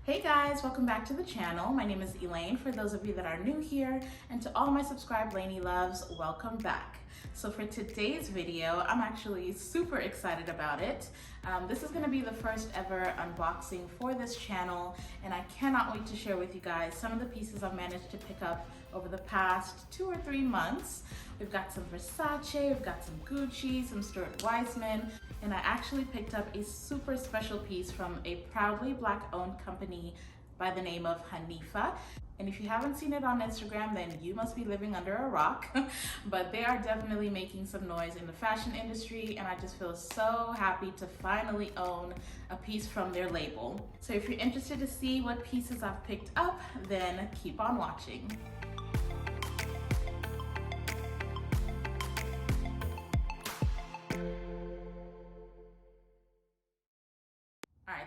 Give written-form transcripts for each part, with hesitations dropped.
Hey guys, welcome back to the channel. My name is Elaine, for those of you that are new here, and to all my subscribed LAINEY loves, welcome back. So for today's video, I'm actually super excited about it. This is going to be the first ever unboxing for this channel, and I cannot wait to share with you guys some of the pieces I've managed to pick up over the past 2 or 3 months. We've got some Versace, we've got some Gucci, some Stuart Weitzman, and I actually picked up a super special piece from a proudly Black-owned company by the name of Hanifa. And if you haven't seen it on Instagram, then you must be living under a rock. But they are definitely making some noise in the fashion industry, and I just feel so happy to finally own a piece from their label. So if you're interested to see what pieces I've picked up, then keep on watching.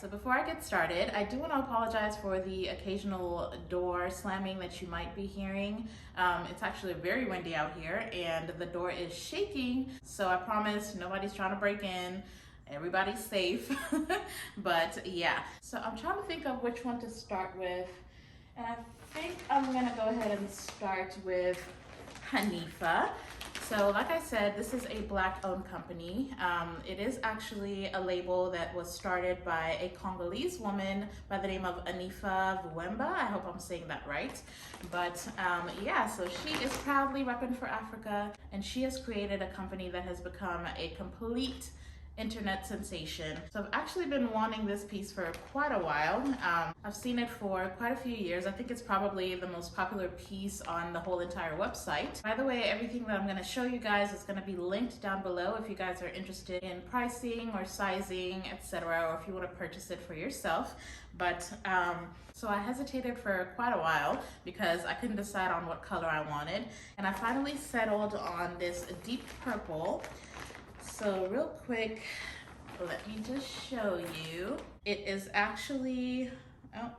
So before I get started, I do want to apologize for the occasional door slamming that you might be hearing. It's actually very windy out here and the door is shaking, so I promise nobody's trying to break in. Everybody's safe. But yeah, so I'm trying to think of which one to start with, and I think I'm gonna go ahead and start with Hanifa. So like I said, this is a Black-owned company. It is actually a label that was started by a Congolese woman by the name of Hanifa. I hope I'm saying that right. But yeah, so she is proudly repping for Africa, and she has created a company that has become a complete internet sensation. So I've actually been wanting this piece for quite a while. I've seen it for quite a few years. I think it's probably the most popular piece on the whole entire website. By the way, everything that I'm going to show you guys is going to be linked down below if you guys are interested in pricing or sizing, etc., or if you want to purchase it for yourself. But so I hesitated for quite a while because I couldn't decide on what color I wanted, and I finally settled on this deep purple. So real quick, let me just show you. It is actually, let's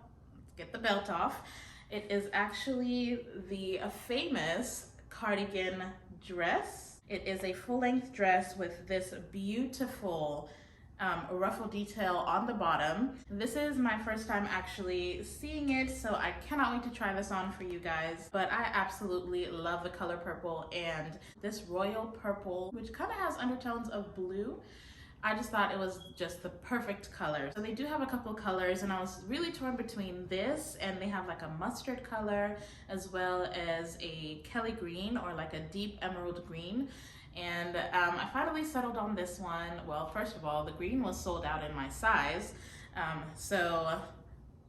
get the belt off. It is actually the famous Cardigan dress. It is a full-length dress with this beautiful ruffle detail on the bottom. This is my first time actually seeing it, so I cannot wait to try this on for you guys. But I absolutely love the color purple, and this royal purple, which kind of has undertones of blue. I just thought it was just the perfect color. So they do have a couple colors, and I was really torn between this, and they have like a mustard color as well as a Kelly green, or like a deep emerald green. And I finally settled on this one. Well, first of all, the green was sold out in my size. So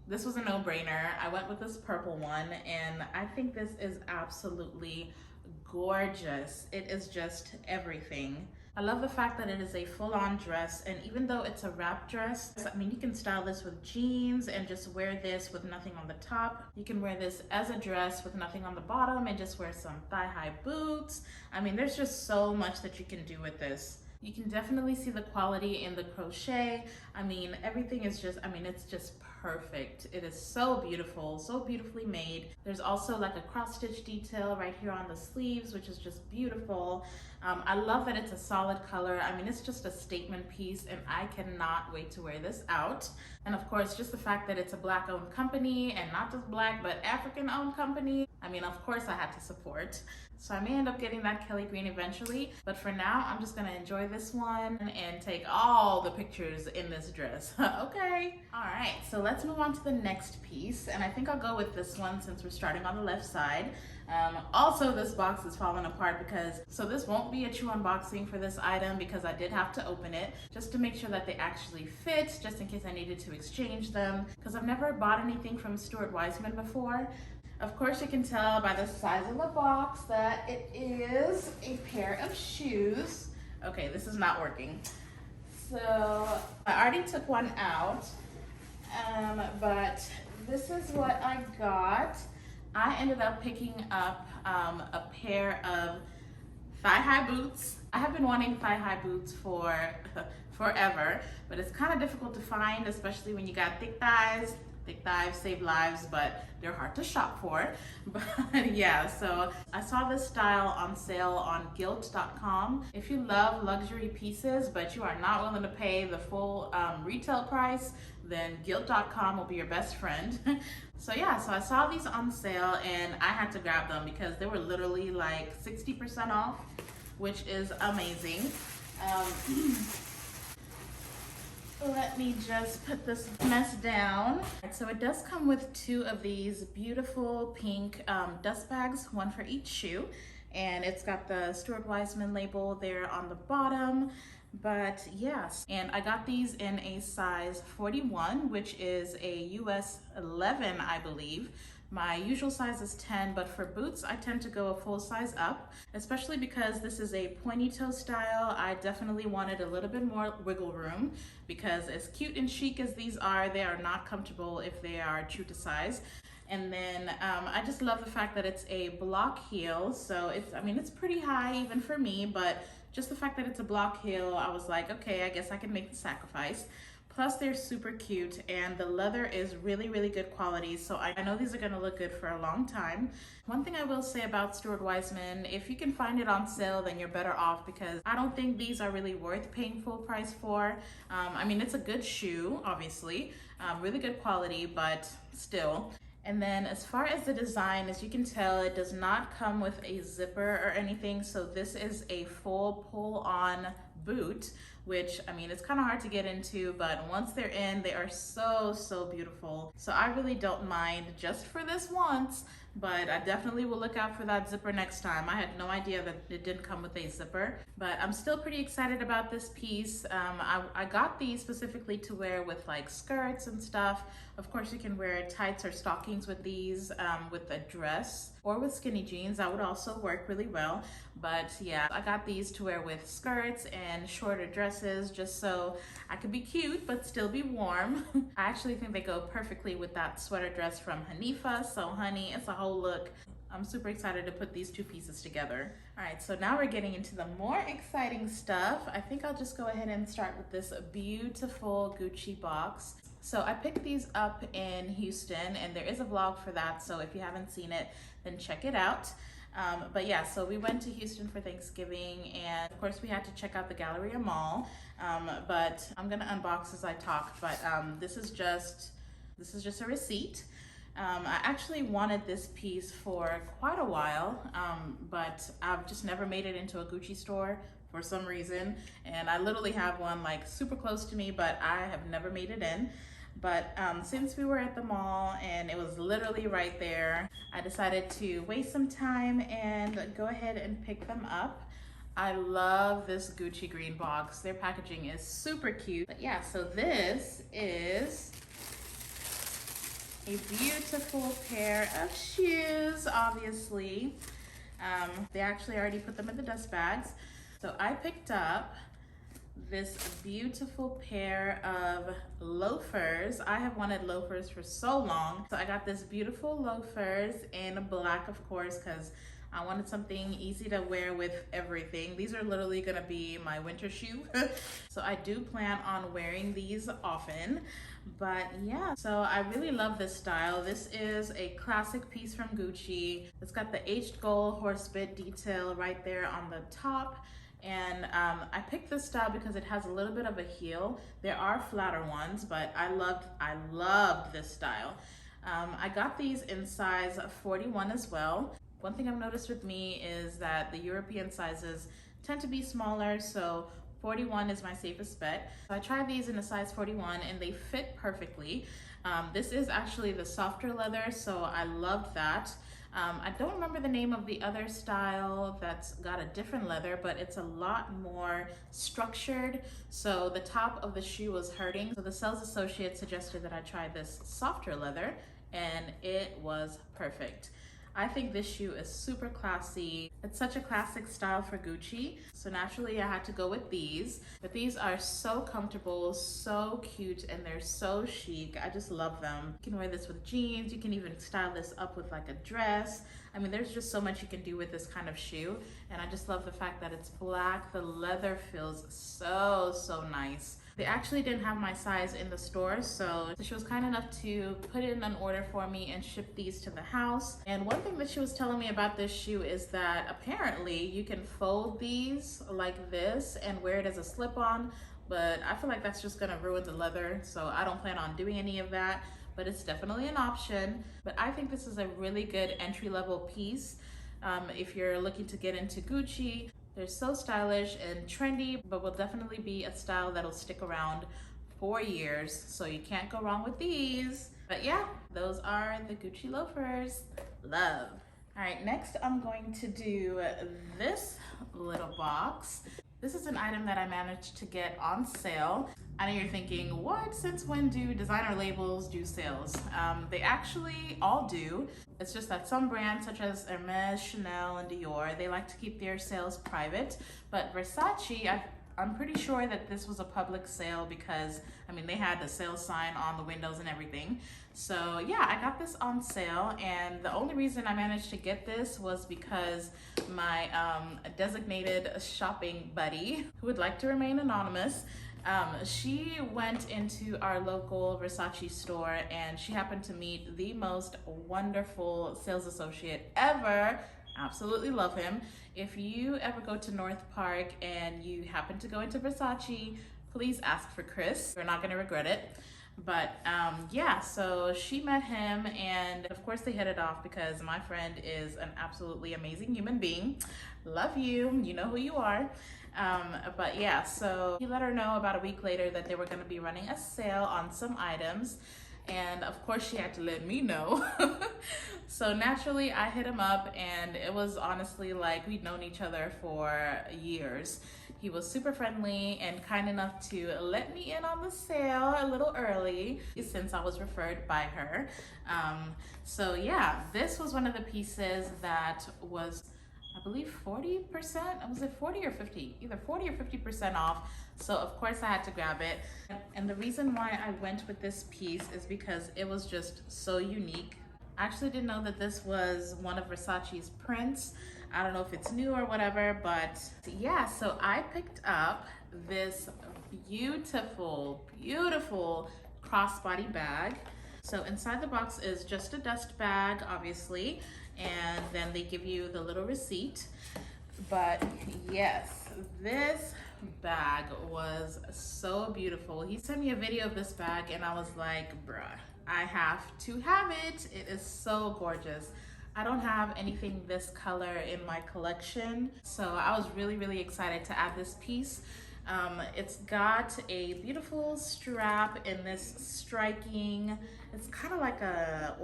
this was a no-brainer. I went with this purple one, and I think this is absolutely gorgeous. It is just everything. I love the fact that it is a full-on dress, and even though it's a wrap dress, I mean, you can style this with jeans and just wear this with nothing on the top. You can wear this as a dress with nothing on the bottom and just wear some thigh-high boots. I mean, there's just so much that you can do with this. You can definitely see the quality in the crochet. I mean, everything is just, I mean, it's just perfect. It is so beautiful, so beautifully made. There's also like a cross-stitch detail right here on the sleeves, which is just beautiful. I love that it's a solid color. I mean, it's just a statement piece, and I cannot wait to wear this out. And of course, just the fact that it's a Black-owned company, and not just Black, but African-owned company. I mean, of course I had to support. So I may end up getting that Kelly green eventually, but for now, I'm just gonna enjoy this one and take all the pictures in this dress. Okay. All right, so let's move on to the next piece, and I think I'll go with this one since we're starting on the left side. Also, this box is falling apart because, so this won't be a true unboxing for this item because I did have to open it just to make sure that they actually fit, just in case I needed to exchange them, because I've never bought anything from Stuart Weitzman before. Of course, you can tell by the size of the box that it is a pair of shoes. Okay, this is not working. So I already took one out, but this is what I got. I ended up picking up a pair of thigh-high boots. I have been wanting thigh-high boots for forever, but it's kind of difficult to find, especially when you got thick thighs. Thick thighs save lives, but they're hard to shop for. But yeah, so I saw this style on sale on gilt.com. If you love luxury pieces, but you are not willing to pay the full retail price, then guilt.com will be your best friend. So yeah, so I saw these on sale and I had to grab them because they were literally like 60% off, which is amazing. Let me just put this mess down. So it does come with 2 of these beautiful pink dust bags, 1 for each shoe. And it's got the Stuart Weitzman label there on the bottom. But yes, and I got these in a size 41, which is a US 11, I believe. My usual size is 10, but for boots, I tend to go a full size up, especially because this is a pointy toe style. I definitely wanted a little bit more wiggle room because as cute and chic as these are, they are not comfortable if they are true to size. And then I just love the fact that it's a block heel. So it's pretty high even for me, but just the fact that it's a block heel, I was like, okay, I guess I can make the sacrifice. Plus they're super cute and the leather is really, really good quality. So I know these are gonna look good for a long time. One thing I will say about Stuart Weitzman, if you can find it on sale, then you're better off because I don't think these are really worth paying full price for. It's a good shoe, obviously, really good quality, but still. And then as far as the design, as you can tell, it does not come with a zipper or anything. So this is a full pull-on boot, which it's kind of hard to get into, but once they're in, they are so, so beautiful. So I really don't mind just for this once, but I definitely will look out for that zipper next time. I had no idea that it didn't come with a zipper, but I'm still pretty excited about this piece. I got these specifically to wear with like skirts and stuff. Of course, you can wear tights or stockings with these, with a dress or with skinny jeans. That would also work really well. But yeah, I got these to wear with skirts and shorter dresses just so I could be cute but still be warm. I actually think they go perfectly with that sweater dress from Hanifa. So honey, it's a whole look. I'm super excited to put these 2 pieces together. All right, so now we're getting into the more exciting stuff. I think I'll just go ahead and start with this beautiful Gucci box. So I picked these up in Houston and there is a vlog for that. So if you haven't seen it, then check it out. But yeah, so we went to Houston for Thanksgiving and of course we had to check out the Galleria Mall. But I'm gonna unbox as I talk, but this is just a receipt. I actually wanted this piece for quite a while, but I've just never made it into a Gucci store for some reason. And I literally have one like super close to me, but I have never made it in. But since we were at the mall and it was literally right there, I decided to waste some time and go ahead and pick them up. I love this Gucci green box. Their packaging is super cute. But yeah, so this is a beautiful pair of shoes, obviously. They actually already put them in the dust bags. So I picked up this beautiful pair of loafers. I have wanted loafers for so long. So I got this beautiful loafers in black, of course, because I wanted something easy to wear with everything. These are literally gonna be my winter shoe. So I do plan on wearing these often. But yeah, so I really love this style. This is a classic piece from Gucci. It's got the aged gold horsebit detail right there on the top. And I picked this style because it has a little bit of a heel. There are flatter ones, but I loved this style. I got these in size 41 as well. One thing I've noticed with me is that the European sizes tend to be smaller, so 41 is my safest bet. So I tried these in a size 41 and they fit perfectly. This is actually the softer leather, so I loved that. I don't remember the name of the other style that's got a different leather, but it's a lot more structured. So the top of the shoe was hurting. So the sales associate suggested that I try this softer leather and it was perfect. I think this shoe is super classy. It's such a classic style for Gucci. So naturally I had to go with these, but these are so comfortable, so cute, and they're so chic. I just love them. You can wear this with jeans. You can even style this up with like a dress. I mean, there's just so much you can do with this kind of shoe. And I just love the fact that it's black. The leather feels so, so nice. They actually didn't have my size in the store, so she was kind enough to put in an order for me and ship these to the house. And one thing that she was telling me about this shoe is that apparently you can fold these like this and wear it as a slip-on, but I feel like that's just gonna ruin the leather, so I don't plan on doing any of that, but it's definitely an option. But I think this is a really good entry-level piece. If you're looking to get into Gucci, they're so stylish and trendy, but will definitely be a style that'll stick around for years, so you can't go wrong with these. But yeah, those are the Gucci loafers. Love. All right, next I'm going to do this little box. This is an item that I managed to get on sale. I know you're thinking, what? Since when do designer labels do sales? They actually all do. It's just that some brands such as Hermes, Chanel, and Dior, they like to keep their sales private. But Versace, I'm pretty sure that this was a public sale because, I mean, they had the sales sign on the windows and everything. So yeah, I got this on sale, and the only reason I managed to get this was because my designated shopping buddy, who would like to remain anonymous, she went into our local Versace store and she happened to meet the most wonderful sales associate ever. Absolutely love him. If you ever go to North Park and you happen to go into Versace, please ask for Chris. You're not gonna regret it. But yeah, so she met him, and of course they hit it off because my friend is an absolutely amazing human being. Love you, you know who you are. But yeah, so he let her know about a week later that they were gonna be running a sale on some items. And of course she had to let me know. So naturally I hit him up, and it was honestly like we'd known each other for years. He was super friendly and kind enough to let me in on the sale a little early since I was referred by her. So yeah, this was one of the pieces that was, I believe 40%, was it 40 or 50? Either 40 or 50% off. So of course I had to grab it. And the reason why I went with this piece is because it was just so unique. I actually didn't know that this was one of Versace's prints. I don't know if it's new or whatever, but yeah, so I picked up this beautiful, beautiful crossbody bag. So inside the box is just a dust bag, obviously, and then they give you the little receipt. But yes, this bag was so beautiful. He sent me a video of this bag and I was like, bruh, I have to have it. It is so gorgeous. I don't have anything this color in my collection, so I was really, really excited to add this piece. It's got a beautiful strap in this striking, it's kind of like a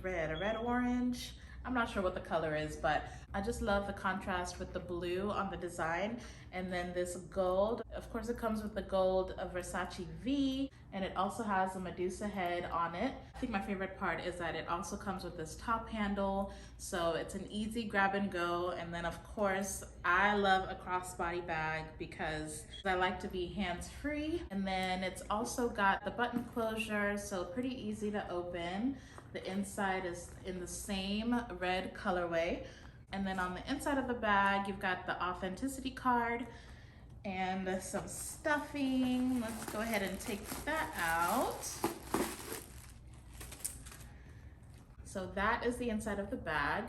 red-orange. I'm not sure what the color is, but I just love the contrast with the blue on the design. And then this gold, of course it comes with the gold of Versace V, and it also has a Medusa head on it. I think my favorite part is that it also comes with this top handle, so it's an easy grab and go. And then of course, I love a crossbody bag because I like to be hands-free. And then it's also got the button closure, so pretty easy to open. The inside is in the same red colorway. And then on the inside of the bag, you've got the authenticity card and some stuffing. Let's go ahead and take that out. So that is the inside of the bag.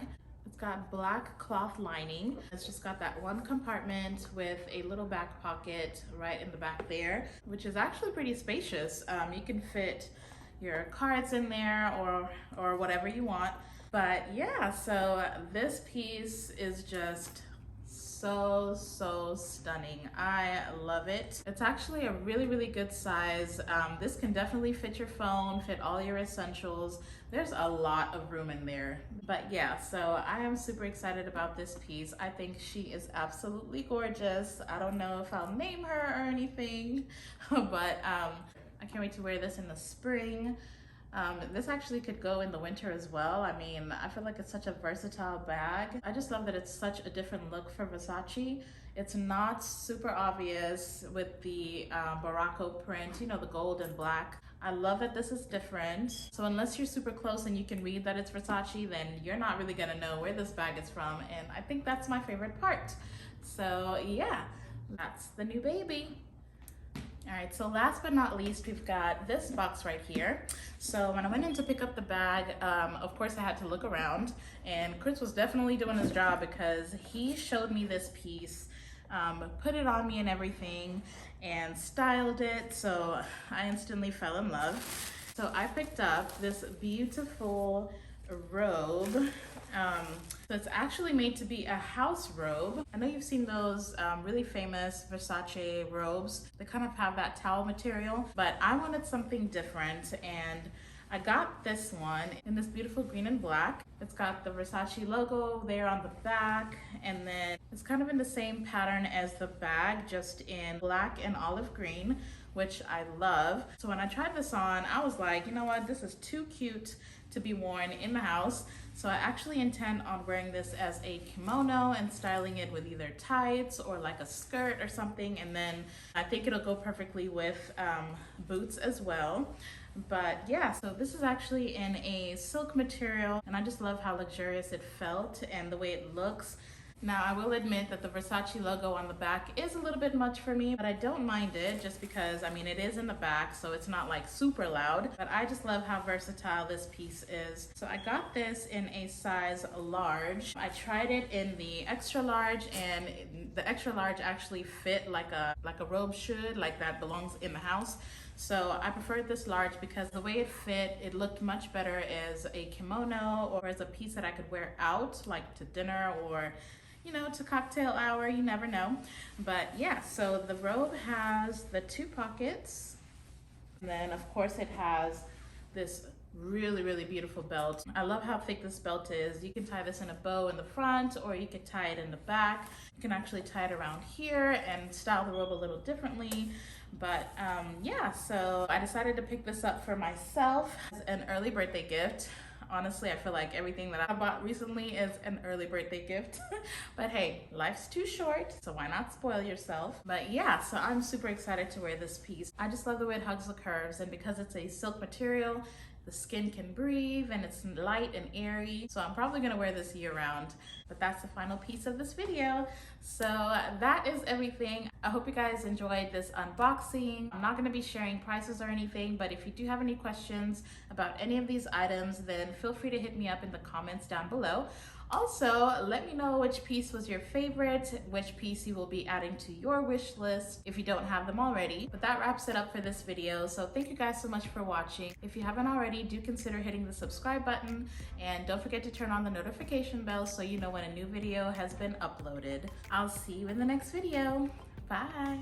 It's got black cloth lining. It's just got that one compartment with a little back pocket right in the back there, which is actually pretty spacious. You can fit your cards in there or whatever you want. But yeah, so this piece is just so stunning. I love it. It's actually a really, really good size. This can definitely fit your phone, fit all your essentials. There's a lot of room in there. But yeah, so I am super excited about this piece. I think she is absolutely gorgeous. I don't know if I'll name her or anything, but I can't wait to wear this in the spring. This actually could go in the winter as well. I mean, I feel like it's such a versatile bag. I just love that it's such a different look for Versace. It's not super obvious with the Barocco print, you know, the gold and black. I love that this is different. So unless you're super close and you can read that it's Versace, then you're not really gonna know where this bag is from. And I think that's my favorite part. So yeah, that's the new baby. All right, so last but not least, we've got this box right here. So when I went in to pick up the bag, of course I had to look around, and Chris was definitely doing his job because he showed me this piece put it on me and everything and styled it, so I instantly fell in love. So I picked up this beautiful robe. So it's actually made to be a house robe. I know you've seen those really famous Versace robes. They kind of have that towel material, but I wanted something different, and I got this one in this beautiful green and black. It's got the Versace logo there on the back, and then it's kind of in the same pattern as the bag, just in black and olive green, which I love. So when I tried this on, I was like, you know what, this is too cute to be worn in the house. So I actually intend on wearing this as a kimono and styling it with either tights or like a skirt or something, and then I think it'll go perfectly with boots as well. But yeah, so this is actually in a silk material, and I just love how luxurious it felt and the way it looks. Now, I will admit that the Versace logo on the back is a little bit much for me, but I don't mind it just because, I mean, it is in the back, so it's not like super loud, but I just love how versatile this piece is. So I got this in a size large. I tried it in the extra large, and the extra large actually fit like a robe should, like that belongs in the house. So I preferred this large because the way it fit, it looked much better as a kimono or as a piece that I could wear out, like to dinner or, you know, to cocktail hour, you never know. But yeah, so the robe has the 2 pockets. And then of course it has this really beautiful belt. I love how thick this belt is. You can tie this in a bow in the front, or you could tie it in the back. You can actually tie it around here and style the robe a little differently. But yeah, so I decided to pick this up for myself as an early birthday gift. Honestly, I feel like everything that I bought recently is an early birthday gift. But hey, life's too short, so why not spoil yourself? But yeah, so I'm super excited to wear this piece. I just love the way it hugs the curves, and because it's a silk material, the skin can breathe and it's light and airy. So I'm probably gonna wear this year round, but that's the final piece of this video. So that is everything. I hope you guys enjoyed this unboxing. I'm not gonna be sharing prices or anything, but if you do have any questions about any of these items, then feel free to hit me up in the comments down below. Also, let me know which piece was your favorite, which piece you will be adding to your wish list if you don't have them already. But that wraps it up for this video. So thank you guys so much for watching. If you haven't already, do consider hitting the subscribe button, and don't forget to turn on the notification bell so you know when a new video has been uploaded. I'll see you in the next video. Bye.